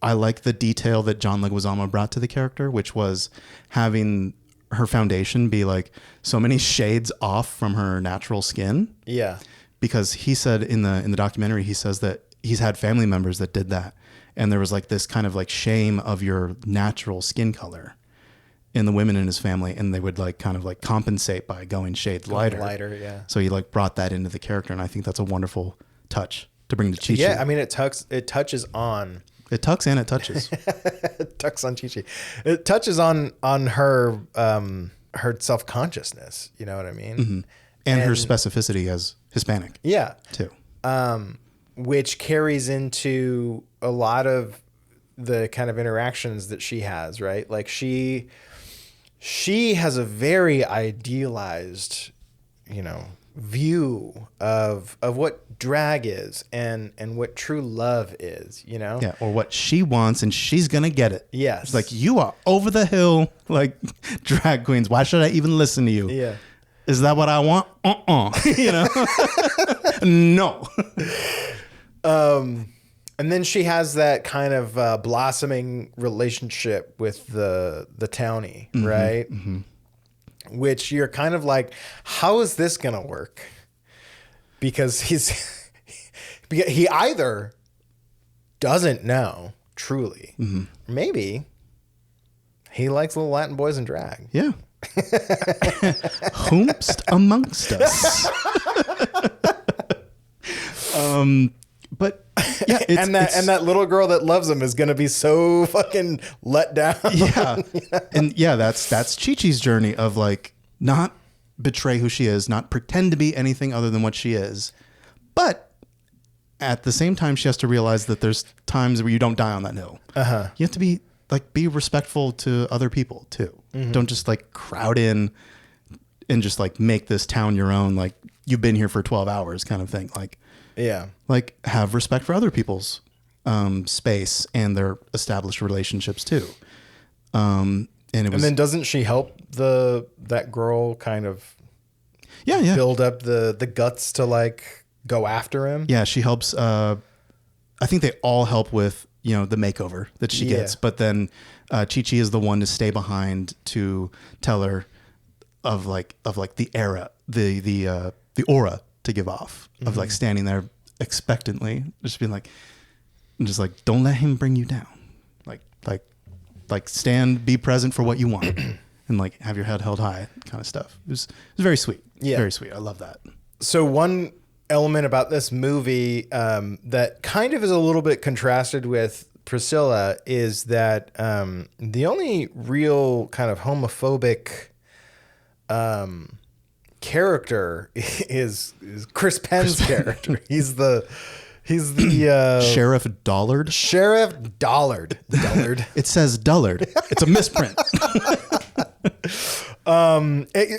I like the detail that John Leguizamo brought to the character, which was having her foundation be like so many shades off from her natural skin. Yeah. Because he said in the documentary, he says that he's had family members that did that. And there was like this kind of like shame of your natural skin color in the women in his family. And they would like kind of like compensate by going shades lighter. Yeah. So he like brought that into the character. And I think that's a wonderful touch to bring to Chi-Chi. Yeah. I mean, it touches on. It tucks and it touches. It tucks on Chi-Chi. It touches on her self-consciousness. You know what I mean? Mm-hmm. And her specificity as Hispanic. Yeah. Too. Which carries into a lot of the kind of interactions that she has, right? Like she has a very idealized, view of what drag is and what true love is, Yeah, or what she wants, and she's gonna get it. Yes. It's like, you are over the hill, like drag queens. Why should I even listen to you? Yeah. Is that what I want? No. And then she has that kind of blossoming relationship with the townie, right? Mm-hmm. Which you're kind of like, how is this gonna work? Because he either doesn't know truly, maybe he likes little Latin boys in drag. Yeah. Whomst amongst us. But yeah, and that little girl that loves him is gonna be so fucking let down. Yeah. And yeah, that's Chi-Chi's journey of like not betray who she is, not pretend to be anything other than what she is. But at the same time, she has to realize that there's times where you don't die on that hill. You have to be respectful to other people too. Don't just like crowd in and just like make this town your own. Like you've been here for 12 hours kind of thing. Like, Yeah. like have respect for other people's space and their established relationships too. And then doesn't she help that girl kind of build up the guts to like go after him? Yeah, she helps. I think they all help with the makeover that she gets, but then Chi-Chi is the one to stay behind to tell her of the era, the aura to give off of like standing there expectantly, just being like, don't let him bring you down, like stand, be present for what you want, and like have your head held high, kind of stuff. It was very sweet. Yeah, very sweet. I love that. So one element about this movie that kind of is a little bit contrasted with Priscilla is that the only real kind of homophobic character is Chris Penn's character. He's the Sheriff Dollard. Sheriff Dollard. It says Dullard. It's a misprint.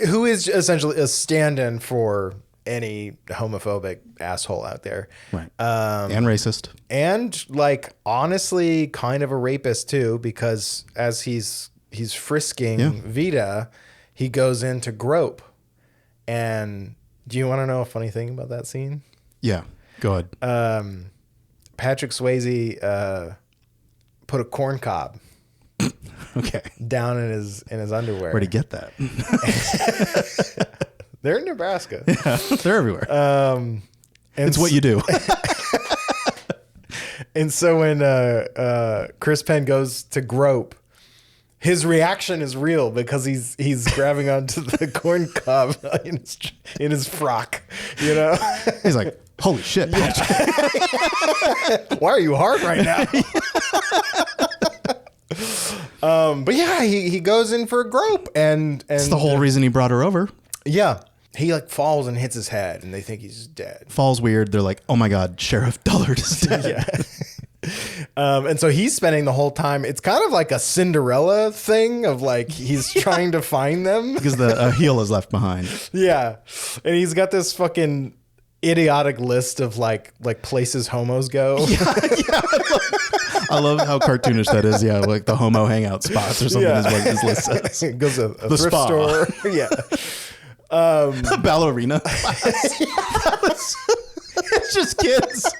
Who is essentially a stand-in for any homophobic asshole out there. Right. And racist. And like honestly kind of a rapist too, because as he's frisking Vita, he goes in to grope. And do you want to know a funny thing about that scene? Yeah. Go ahead. Patrick Swayze put a corn cob down in his underwear. Where'd he get that? They're in Nebraska. Yeah, they're everywhere. It's what you do. And so when Chris Penn goes to grope, his reaction is real because he's grabbing onto the corn cob in his frock, He's like, holy shit. Yeah. Why are you hard right now? But yeah, he goes in for a grope and it's the whole reason he brought her over. Yeah. He like falls and hits his head and they think he's dead. Falls weird. They're like, oh my God, Sheriff Dullard is dead. Yeah. And so he's spending the whole time. It's kind of like a Cinderella thing of like he's trying to find them because the heel is left behind. Yeah. And he's got this fucking idiotic list of like places homos go. Yeah. I love how cartoonish that is. Yeah, like the homo hangout spots or something is what his list says. It goes to a the thrift spa. store. Yeah. Ballerina. It's just kids.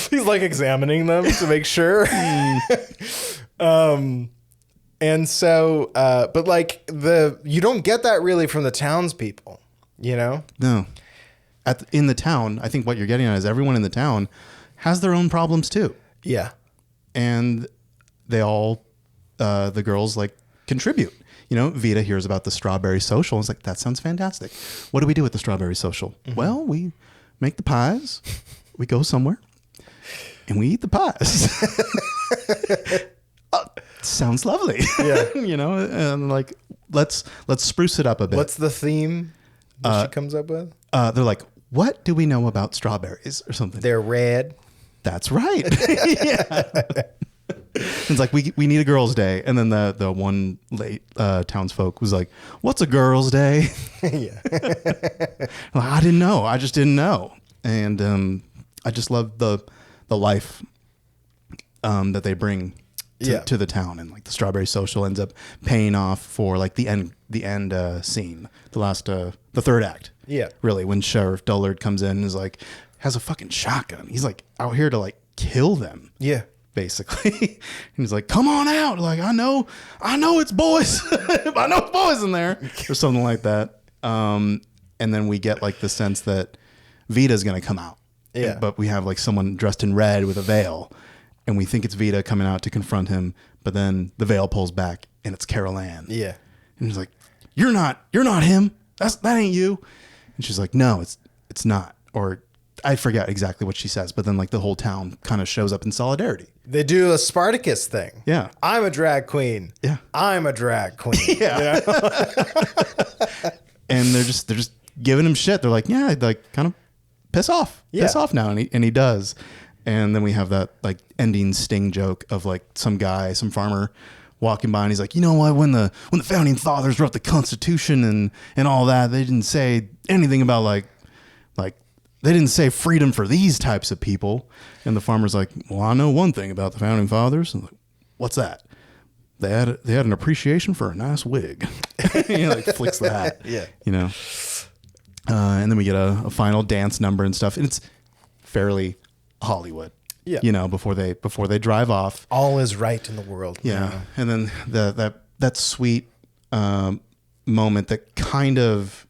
He's like examining them to make sure. And so, but like you don't get that really from the townspeople, No. In the town, I think what you're getting at is everyone in the town has their own problems too. Yeah. And they all, the girls like contribute. Vita hears about the strawberry social and is like, that sounds fantastic. What do we do with the strawberry social? Mm-hmm. Well, we make the pies. We go somewhere and we eat the pies. Sounds lovely. Yeah. And like, let's spruce it up a bit. What's the theme that she comes up with? They're like, what do we know about strawberries or something? They're red. That's right. Yeah. It's like, we need a girls' day. And then the one late townsfolk was like, what's a girls' day? Yeah. Well, I didn't know. I just didn't know. And I just love the life that they bring to the town. And like the strawberry social ends up paying off for like the end scene, the third act. Yeah. Really, when Sheriff Dullard comes in and is like, has a fucking shotgun. He's like out here to like kill them. Yeah. Basically. And he's like, come on out. Like, I know it's boys. I know it's boys in there. Or something like that. And then we get like the sense that Vita's going to come out. Yeah. But we have like someone dressed in red with a veil. And we think it's Vita coming out to confront him. But then the veil pulls back and it's Carol Ann. Yeah. And he's like, you're not him. That ain't you. And she's like, no, it's not. Or I forget exactly what she says, but then like the whole town kind of shows up in solidarity. They do a Spartacus thing. Yeah. I'm a drag queen. Yeah. I'm a drag queen. Yeah. You know? And they're just giving him shit. They're like, yeah, like kind of piss off now. And he does. And then we have that like ending sting joke of like some farmer walking by and he's like, you know what, when the founding fathers wrote the Constitution and all that, they didn't say anything about like they didn't say freedom for these types of people. And the farmer's like, well, I know one thing about the founding fathers. And like, what's that? They had an appreciation for a nice wig. He like flicks the hat. Yeah. You know. And then we get a final dance number and stuff, and it's fairly Hollywood. Yeah. You know, before they drive off. All is right in the world. Yeah. You know? And then that sweet moment that kind of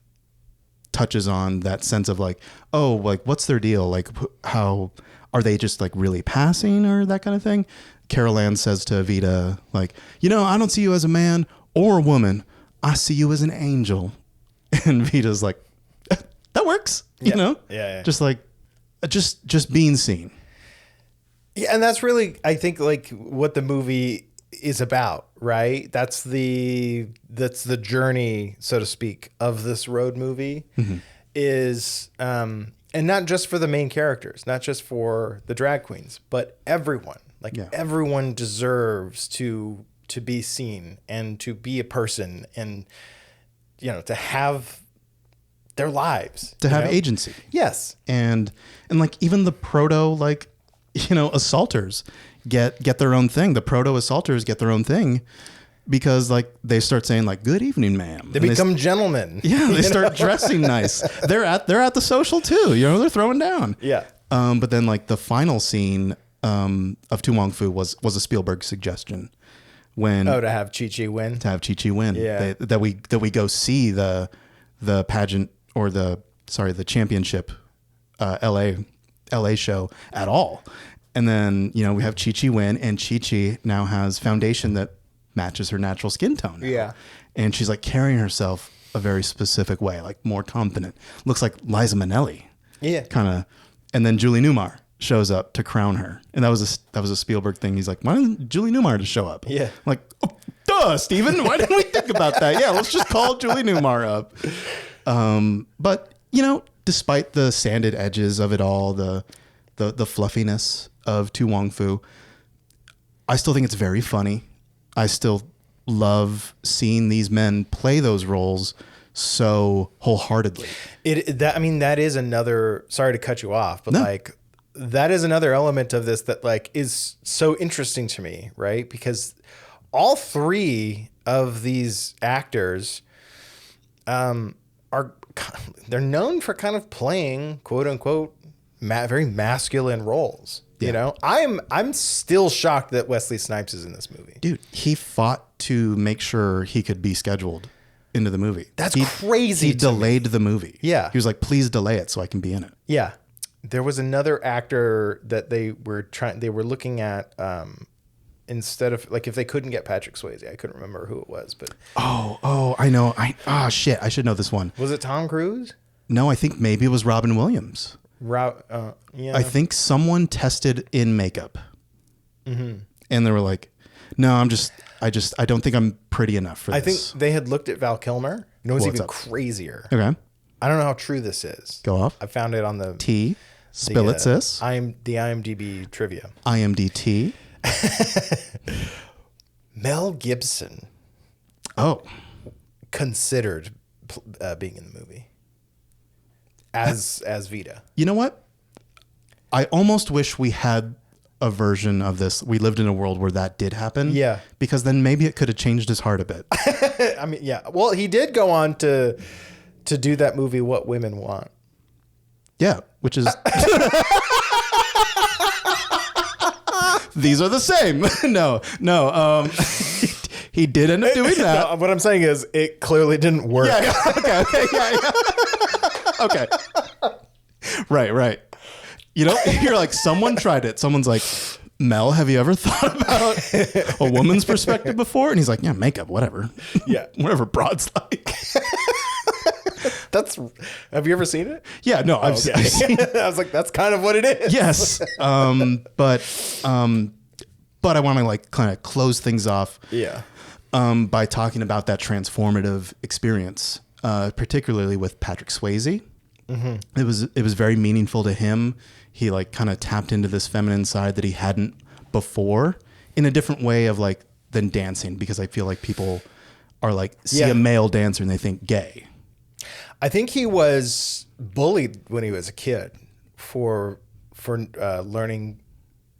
touches on that sense of like, oh, like what's their deal? Like how are they just like really passing or that kind of thing? Carol Ann says to Vita, like, you know, I don't see you as a man or a woman. I see you as an angel. And Vita's like, that works. You know? Yeah. Just like, just being seen. Yeah, and that's really, I think, like what the movie is about, right? That's the journey, so to speak, of this road movie. Mm-hmm. Is and not just for the main characters, not just for the drag queens, but everyone. Like everyone deserves to be seen and to be a person, and you know, to have their lives, to have agency. Yes, and like even the proto, like, you know, assaulters get their own thing. The proto assaulters get their own thing because like they start saying like, good evening, ma'am. They become gentlemen. Yeah. They start dressing nice. They're at the social too, you know, they're throwing down. Yeah. But then like the final scene of To Wong Foo was a Spielberg suggestion when to have Chi-Chi win. Yeah. That we go see the pageant or the championship LA show at all. And then, you know, we have Chi-Chi win, and Chi-Chi now has foundation that matches her natural skin tone now. Yeah. And she's like carrying herself a very specific way, like more confident. Looks like Liza Minnelli. Yeah. Kind of. And then Julie Newmar shows up to crown her. And that was a Spielberg thing. He's like, why didn't Julie Newmar just show up? Yeah. I'm like, oh, duh, Stephen. Why didn't we think about that? Yeah, let's just call Julie Newmar up. But, you know, despite the sanded edges of it all, the fluffiness of To Wong Foo, I still think it's very funny. I still love seeing these men play those roles so wholeheartedly. That is another, sorry to cut you off, but like that is another element of this that like is so interesting to me, right? Because all three of these actors they're known for kind of playing quote unquote very masculine roles. Yeah. You know, I'm still shocked that Wesley Snipes is in this movie. Dude, he fought to make sure he could be scheduled into the movie. That's crazy. He delayed the movie. Yeah. He was like, please delay it so I can be in it. Yeah. There was another actor that they were looking at instead of like if they couldn't get Patrick Swayze. I couldn't remember who it was, but I know. Shit, I should know this one. Was it Tom Cruise? No, I think maybe it was Robin Williams. Yeah. I think someone tested in makeup, and they were like, "No, I don't think I'm pretty enough for this." I think they had looked at Val Kilmer. You know what's even up? crazier? Okay, I don't know how true this is. go off. I found it on the Spill it, sis. the IMDb trivia. IMDT. Mel Gibson. Oh, considered being in the movie as Vita. You know what? I almost wish we had a version of this. We lived in a world where that did happen. Yeah. Because then maybe it could have changed his heart a bit. I mean, yeah. Well, he did go on to do that movie, What Women Want. Yeah, which is... These are the same. No. He did end up doing that. No, what I'm saying is it clearly didn't work. Yeah. Okay. Right. You know, you're like, someone tried it. Someone's like, Mel, have you ever thought about a woman's perspective before? And he's like, yeah, makeup, whatever. Yeah. Whatever broad's like. Have you ever seen it? Yeah, no, I've seen it. I was like, that's kind of what it is. Yes. But I want to like kind of close things off. Yeah. By talking about that transformative experience, particularly with Patrick Swayze. Mm-hmm. It was very meaningful to him. He like kind of tapped into this feminine side that he hadn't before in a different way of like than dancing, because I feel like people are like see a male dancer and they think gay. I think he was bullied when he was a kid for learning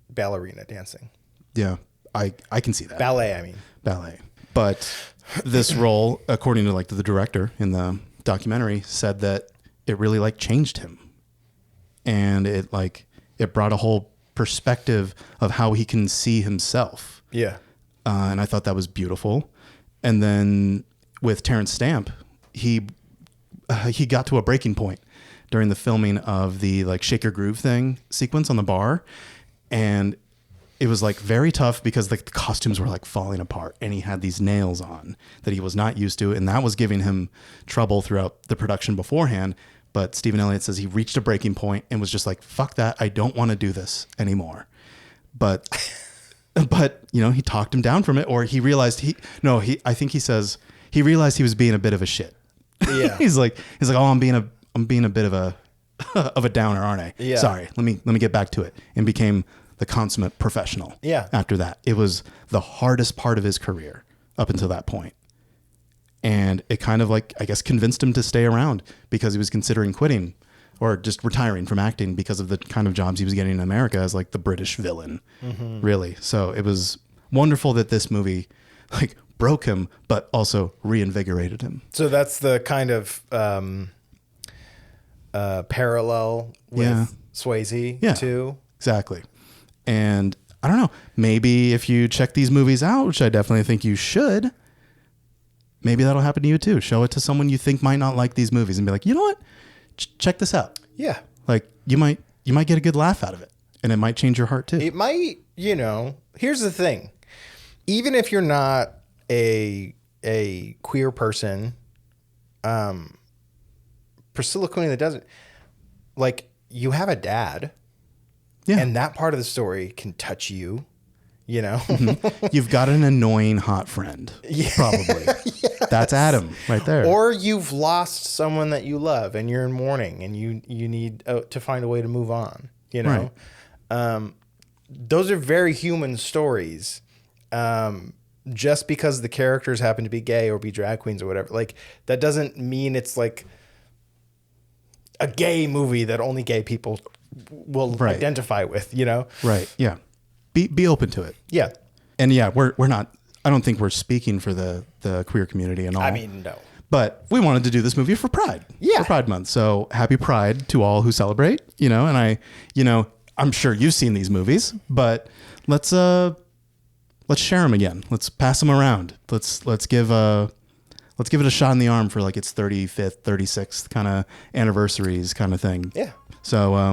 ballerina dancing. Yeah, I can see that. Ballet, I mean. Ballet. But this role, according to like the director in the documentary, said that it really like changed him. And it brought a whole perspective of how he can see himself. Yeah. And I thought that was beautiful. And then with Terrence Stamp, he got to a breaking point during the filming of the like Shake Your Groove thing sequence on the bar. And it was like very tough because like the costumes were like falling apart and he had these nails on that he was not used to. And that was giving him trouble throughout the production beforehand. But Stephen Elliott says he reached a breaking point and was just like, fuck that. I don't want to do this anymore. But you know, he talked him down from it, or he realized I think he says he realized he was being a bit of a shit. Yeah. he's like, oh, I'm being a bit of a, of a downer, aren't I? Yeah. Sorry. Let me get back to it, and became the consummate professional. Yeah. After that, it was the hardest part of his career up until that point. And it kind of like, I guess, convinced him to stay around because he was considering quitting or just retiring from acting because of the kind of jobs he was getting in America as like the British villain, really. So it was wonderful that this movie like broke him, but also reinvigorated him. So that's the kind of parallel with Swayze too. Exactly. And I don't know, maybe if you check these movies out, which I definitely think you should, maybe that'll happen to you too. Show it to someone you think might not like these movies and be like, you know what? Check this out. Yeah. Like you might get a good laugh out of it, and it might change your heart too. It might, you know, here's the thing. Even if you're not a queer person, Priscilla Queen of the Desert, like you have a dad. Yeah. And that part of the story can touch you, you know? You've got an annoying hot friend, probably. Yes. That's Adam right there. Or you've lost someone that you love and you're in mourning and you need to find a way to move on, you know? Right. Those are very human stories. Just because the characters happen to be gay or be drag queens or whatever, like that doesn't mean it's like a gay movie that only gay people will identify with, you know? Right. Yeah. Be open to it. Yeah. And yeah, we're not, I don't think we're speaking for the queer community and all. I mean, no. But we wanted to do this movie for Pride. Yeah. For Pride Month. So happy Pride to all who celebrate, you know, and I'm sure you've seen these movies, but let's share them again. Let's pass them around. Let's give it a shot in the arm for like its 35th, 36th kind of anniversaries kind of thing. Yeah. So, I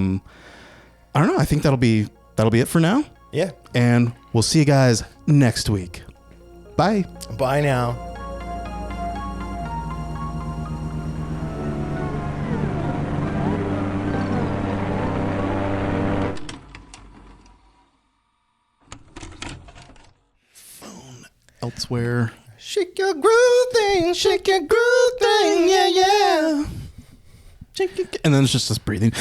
don't know. I think that'll be it for now. Yeah. And we'll see you guys next week. Bye. Bye now. Phone elsewhere. Shake your groove thing, yeah, yeah. And then it's just us breathing.